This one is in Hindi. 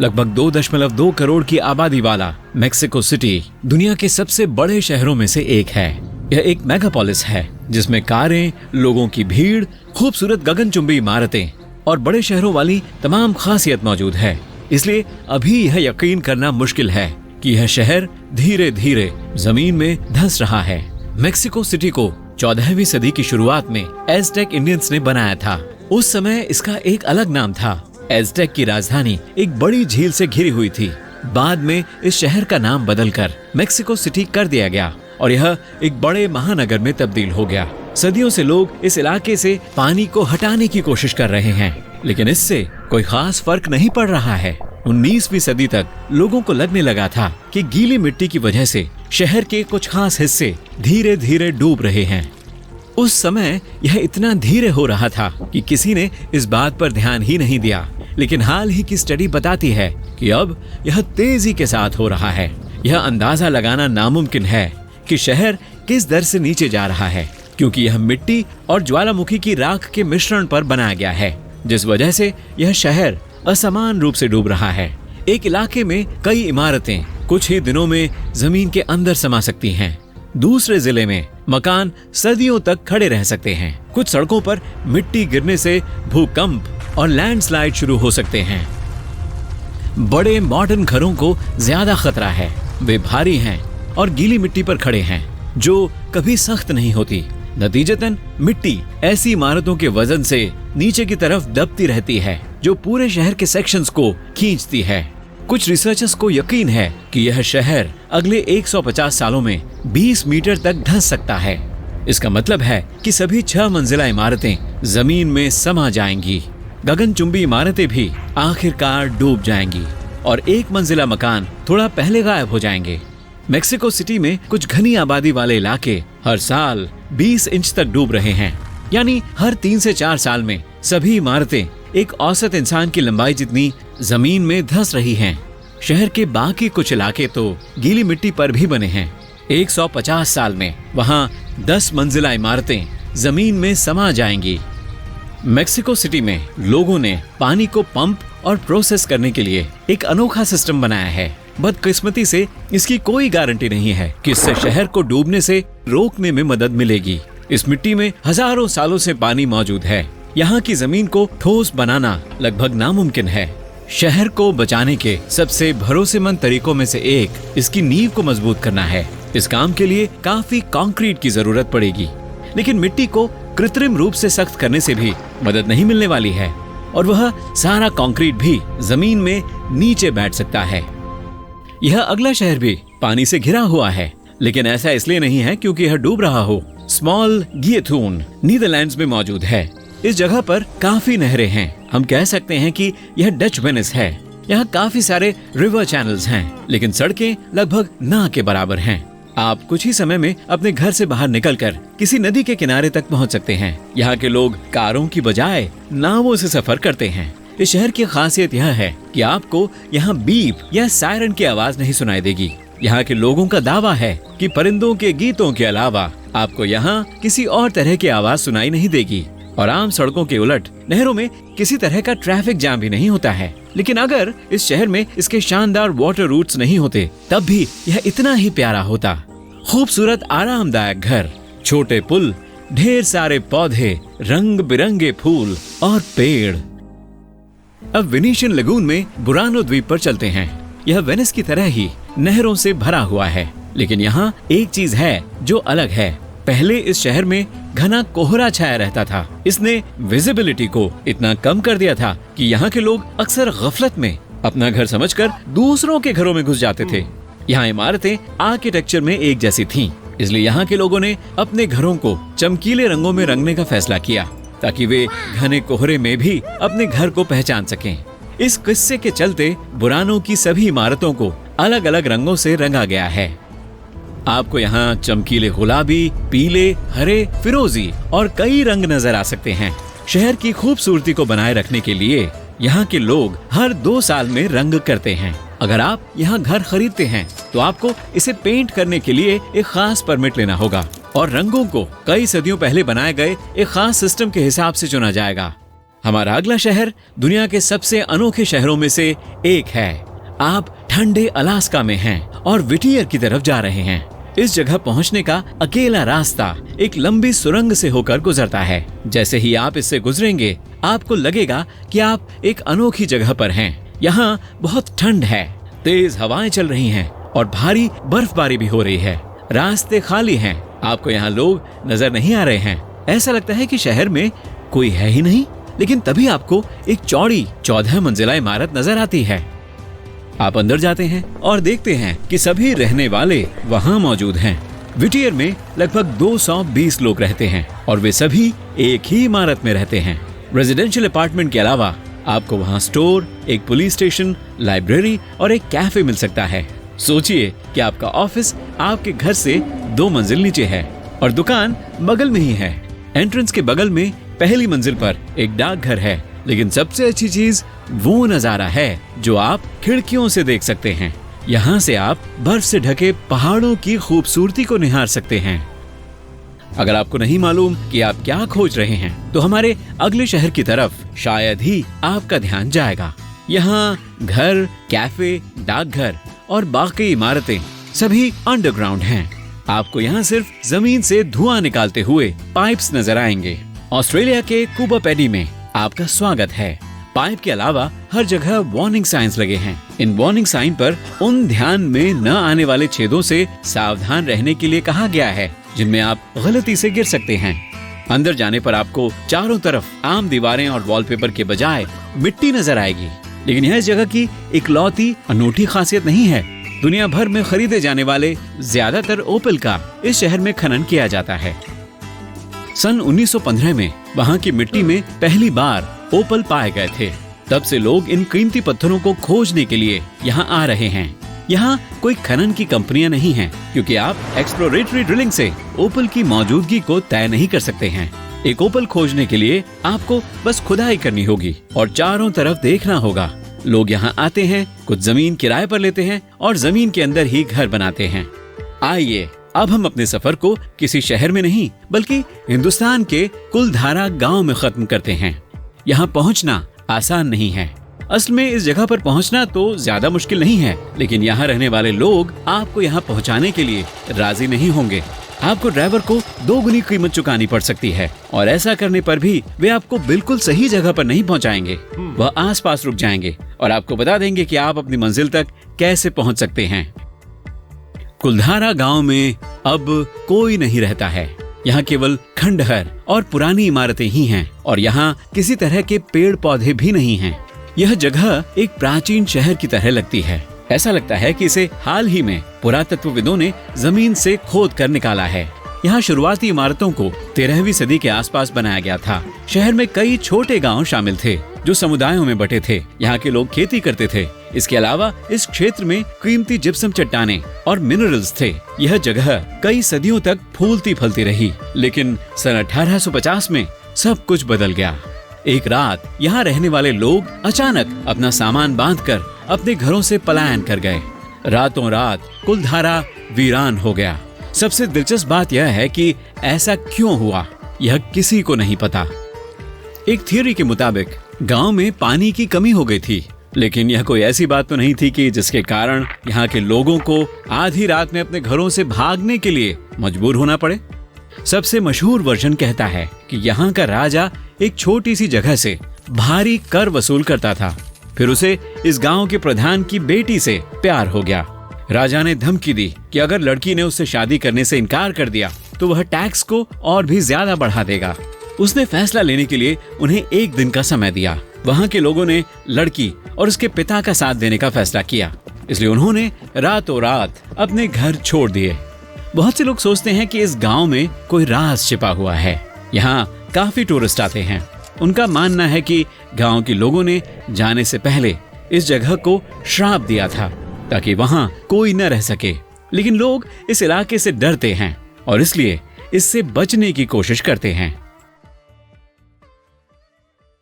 लगभग 2.2 करोड़ की आबादी वाला मेक्सिको सिटी दुनिया के सबसे बड़े शहरों में से एक है। यह एक मेगापोलिस है जिसमें कारें, लोगों की भीड़, खूबसूरत गगनचुंबी इमारतें और बड़े शहरों वाली तमाम खासियत मौजूद है। इसलिए अभी यह यकीन करना मुश्किल है कि यह शहर धीरे धीरे जमीन में धंस रहा है। मेक्सिको सिटी को 14वीं सदी की शुरुआत में एज़टेक इंडियंस ने बनाया था। उस समय इसका एक अलग नाम था। एज़टेक की राजधानी एक बड़ी झील से घिरी हुई थी। बाद में इस शहर का नाम बदलकर मेक्सिको सिटी कर दिया गया और यह एक बड़े महानगर में तब्दील हो गया। सदियों से लोग इस इलाके से पानी को हटाने की कोशिश कर रहे हैं, लेकिन इससे कोई खास फर्क नहीं पड़ रहा है। 19वीं सदी तक लोगों को लगने लगा था कि गीली मिट्टी की वजह से शहर के कुछ खास हिस्से धीरे धीरे डूब रहे हैं। उस समय यह इतना धीरे हो रहा था कि किसी ने इस बात पर ध्यान ही नहीं दिया, लेकिन हाल ही की स्टडी बताती है कि अब यह तेजी के साथ हो रहा है। यह अंदाजा लगाना नामुमकिन है कि शहर किस दर से नीचे जा रहा है, क्योंकि यह मिट्टी और ज्वालामुखी की राख के मिश्रण पर बनाया गया है, जिस वजह से यह शहर असमान रूप से डूब रहा है। एक इलाके में कई इमारतें कुछ ही दिनों में जमीन के अंदर समा सकती हैं। दूसरे जिले में मकान सदियों तक खड़े रह सकते हैं। कुछ सड़कों पर मिट्टी गिरने से भूकंप और लैंडस्लाइड शुरू हो सकते हैं। बड़े मॉडर्न घरों को ज्यादा खतरा है। वे भारी हैं और गीली मिट्टी पर खड़े हैं जो कभी सख्त नहीं होती। नतीजतन मिट्टी ऐसी इमारतों के वजन से नीचे की तरफ दबती रहती है, जो पूरे शहर के सेक्शंस को खींचती है। कुछ रिसर्चर्स को यकीन है कि यह शहर अगले 150 सालों में 20 मीटर तक धंस सकता है। इसका मतलब है कि सभी 6 मंजिला इमारतें जमीन में समा जाएंगी। गगनचुंबी इमारतें भी आखिरकार डूब जाएंगी और 1 मंजिला मकान थोड़ा पहले गायब हो जाएंगे। मेक्सिको सिटी में कुछ घनी आबादी वाले इलाके हर साल 20 इंच तक डूब रहे हैं, यानी हर 3 से 4 साल में सभी इमारतें एक औसत इंसान की लंबाई जितनी जमीन में धंस रही हैं। शहर के बाकी कुछ इलाके तो गीली मिट्टी पर भी बने हैं। 150 साल में वहां 10 मंजिला इमारतें जमीन में समा जाएंगी। मेक्सिको सिटी में लोगों ने पानी को पंप और प्रोसेस करने के लिए एक अनोखा सिस्टम बनाया है। बदकिस्मती से इसकी कोई गारंटी नहीं है कि इससे शहर को डूबने से रोकने में मदद मिलेगी। इस मिट्टी में हजारों सालों से पानी मौजूद है। यहाँ की जमीन को ठोस बनाना लगभग नामुमकिन है। शहर को बचाने के सबसे भरोसेमंद तरीकों में से एक इसकी नींव को मजबूत करना है। इस काम के लिए काफी कंक्रीट की जरूरत पड़ेगी, लेकिन मिट्टी को कृत्रिम रूप से सख्त करने से भी मदद नहीं मिलने वाली है और वह सारा कंक्रीट भी जमीन में नीचे बैठ सकता है। यह अगला शहर भी पानी से घिरा हुआ है, लेकिन ऐसा इसलिए नहीं है क्योंकि यह डूब रहा हो। स्मॉल गिएथून नीदरलैंड्स में मौजूद है। इस जगह पर काफी नहरें हैं। हम कह सकते हैं कि यह डच वेनिस है। यहाँ काफी सारे रिवर चैनल्स हैं, लेकिन सड़कें लगभग ना के बराबर हैं। आप कुछ ही समय में अपने घर से बाहर निकलकर किसी नदी के किनारे तक पहुँच सकते हैं। यहाँ के लोग कारों की बजाय नावों से सफर करते हैं। इस शहर की खासियत यह है कि आपको यहाँ बीप या सायरन की आवाज नहीं सुनाई देगी। यहाँ के लोगों का दावा है कि परिंदों के गीतों के अलावा आपको यहाँ किसी और तरह की आवाज सुनाई नहीं देगी। और आम सड़कों के उलट नहरों में किसी तरह का ट्रैफिक जाम भी नहीं होता है। लेकिन अगर इस शहर में इसके शानदार वाटर रूट्स नहीं होते, तब भी यह इतना ही प्यारा होता। खूबसूरत आरामदायक घर, छोटे पुल, ढेर सारे पौधे, रंग बिरंगे फूल और पेड़। अब वेनिशियन लगून में बुरानो द्वीप पर चलते हैं। यह वेनिस की तरह ही नहरों से भरा हुआ है, लेकिन यहाँ एक चीज है जो अलग है। पहले इस शहर में घना कोहरा छाया रहता था। इसने विजिबिलिटी को इतना कम कर दिया था कि यहाँ के लोग अक्सर गफलत में अपना घर समझकर दूसरों के घरों में घुस जाते थे। यहाँ इमारतें आर्किटेक्चर में एक जैसी थीं, इसलिए यहाँ के लोगों ने अपने घरों को चमकीले रंगों में रंगने का फैसला किया ताकि वे घने कोहरे में भी अपने घर को पहचान सकें। इस किस्से के चलते बुरानो की सभी इमारतों को अलग अलग रंगों से रंगा गया है। आपको यहाँ चमकीले गुलाबी, पीले, हरे, फिरोजी और कई रंग नजर आ सकते हैं। शहर की खूबसूरती को बनाए रखने के लिए यहाँ के लोग हर 2 साल में रंग करते हैं। अगर आप यहाँ घर खरीदते हैं तो आपको इसे पेंट करने के लिए एक खास परमिट लेना होगा, और रंगों को कई सदियों पहले बनाए गए एक खास सिस्टम के हिसाब से चुना जाएगा। हमारा अगला शहर दुनिया के सबसे अनोखे शहरों में से एक है। आप ठंडे अलास्का में हैं और व्हिटियर की तरफ जा रहे हैं। इस जगह पहुंचने का अकेला रास्ता एक लंबी सुरंग से होकर गुजरता है। जैसे ही आप इससे गुजरेंगे आपको लगेगा कि आप एक अनोखी जगह पर हैं। यहाँ बहुत ठंड है, तेज हवाएं चल रही हैं और भारी बर्फबारी भी हो रही है। रास्ते खाली हैं, आपको यहाँ लोग नजर नहीं आ रहे हैं। ऐसा लगता है कि शहर में कोई है ही नहीं। लेकिन तभी आपको एक चौड़ी 14 मंजिला इमारत नजर आती है। आप अंदर जाते हैं और देखते हैं कि सभी रहने वाले वहाँ मौजूद हैं। व्हिटियर में लगभग 220 लोग रहते हैं और वे सभी एक ही इमारत में रहते हैं। रेजिडेंशियल अपार्टमेंट के अलावा आपको वहाँ स्टोर, एक पुलिस स्टेशन, लाइब्रेरी और एक कैफे मिल सकता है। सोचिए कि आपका ऑफिस आपके घर से 2 मंजिल नीचे है और दुकान बगल में ही है। एंट्रेंस के बगल में पहली मंजिल पर एक डाकघर है। लेकिन सबसे अच्छी चीज वो नजारा है जो आप खिड़कियों से देख सकते हैं। यहाँ से आप बर्फ से ढके पहाड़ों की खूबसूरती को निहार सकते हैं। अगर आपको नहीं मालूम कि आप क्या खोज रहे हैं तो हमारे अगले शहर की तरफ शायद ही आपका ध्यान जाएगा। यहाँ घर, कैफे, डाकघर और बाकी इमारतें सभी अंडरग्राउंड हैं। आपको यहाँ सिर्फ जमीन से धुआं निकालते हुए पाइप्स नजर आएंगे। ऑस्ट्रेलिया के कूबा पेडी में आपका स्वागत है। पाइप के अलावा हर जगह वार्निंग साइंस लगे हैं। इन वार्निंग साइन पर उन ध्यान में न आने वाले छेदों से सावधान रहने के लिए कहा गया है जिनमें आप गलती से गिर सकते हैं। अंदर जाने पर आपको चारों तरफ आम दीवारें और वॉलपेपर के बजाय मिट्टी नजर आएगी। लेकिन यह इस जगह की इकलौती अनूठी खासियत नहीं है। दुनिया भर में खरीदे जाने वाले ज्यादातर ओपल का इस शहर में खनन किया जाता है। सन 1915 में वहाँ की मिट्टी में पहली बार ओपल पाए गए थे। तब से लोग इन कीमती पत्थरों को खोजने के लिए यहाँ आ रहे हैं। यहाँ कोई खनन की कंपनियां नहीं हैं, क्योंकि आप एक्सप्लोरेटरी ड्रिलिंग से ओपल की मौजूदगी को तय नहीं कर सकते हैं। एक ओपल खोजने के लिए आपको बस खुदाई करनी होगी और चारों तरफ देखना होगा। लोग यहाँ आते हैं, कुछ जमीन किराए पर लेते हैं और जमीन के अंदर ही घर बनाते हैं। आइए अब हम अपने सफर को किसी शहर में नहीं बल्कि हिंदुस्तान के कुलधारा गांव में खत्म करते हैं। यहाँ पहुँचना आसान नहीं है। असल में इस जगह पर पहुँचना तो ज्यादा मुश्किल नहीं है, लेकिन यहाँ रहने वाले लोग आपको यहाँ पहुँचाने के लिए राजी नहीं होंगे। आपको ड्राइवर को 2 गुनी कीमत चुकानी पड़ सकती है और ऐसा करने पर भी वे आपको बिल्कुल सही जगह पर नहीं पहुँचाएंगे। वह आसपास रुक जाएंगे और आपको बता देंगे कि आप अपनी मंजिल तक कैसे पहुँच सकते हैं। कुलधारा गांव में अब कोई नहीं रहता है। यहाँ केवल खंडहर और पुरानी इमारतें ही हैं और यहाँ किसी तरह के पेड़ पौधे भी नहीं हैं। यह जगह एक प्राचीन शहर की तरह लगती है। ऐसा लगता है कि इसे हाल ही में पुरातत्वविदों ने जमीन से खोद कर निकाला है। यहाँ शुरुआती इमारतों को 13वीं सदी के आसपास बनाया गया था। शहर में कई छोटे गांव शामिल थे जो समुदायों में बटे थे। यहाँ के लोग खेती करते थे। इसके अलावा इस क्षेत्र में कीमती जिप्सम चट्टानें और मिनरल्स थे। यह जगह कई सदियों तक फूलती फलती रही, लेकिन सन 1850 में सब कुछ बदल गया। एक रात यहाँ रहने वाले लोग अचानक अपना सामान बांधकर अपने घरों से पलायन कर गए। रातों रात कुलधारा वीरान हो गया। सबसे दिलचस्प बात यह है कि ऐसा क्यों हुआ, यह किसी को नहीं पता। एक थियरी के मुताबिक गांव में पानी की कमी हो गई थी, लेकिन यह कोई ऐसी बात तो नहीं थी कि जिसके कारण यहाँ के लोगों को आधी रात में अपने घरों से भागने के लिए मजबूर होना पड़े। सबसे मशहूर वर्जन कहता है कि यहाँ का राजा एक छोटी सी जगह से भारी कर वसूल करता था। फिर उसे इस गांव के प्रधान की बेटी से प्यार हो गया। राजा ने धमकी दी कि अगर लड़की ने उससे शादी करने से इनकार कर दिया तो वह टैक्स को और भी ज्यादा बढ़ा देगा। उसने फैसला लेने के लिए उन्हें 1 दिन का समय दिया। वहाँ के लोगों ने लड़की और उसके पिता का साथ देने का फैसला किया, इसलिए उन्होंने रातों रात अपने घर छोड़ दिए। बहुत से लोग सोचते हैं कि इस गांव में कोई राज छिपा हुआ है। यहाँ काफी टूरिस्ट आते हैं। उनका मानना है कि गांव के लोगों ने जाने से पहले इस जगह को श्राप दिया था ताकि वहाँ कोई न रह सके। लेकिन लोग इस इलाके से डरते हैं और इसलिए इससे बचने की कोशिश करते हैं।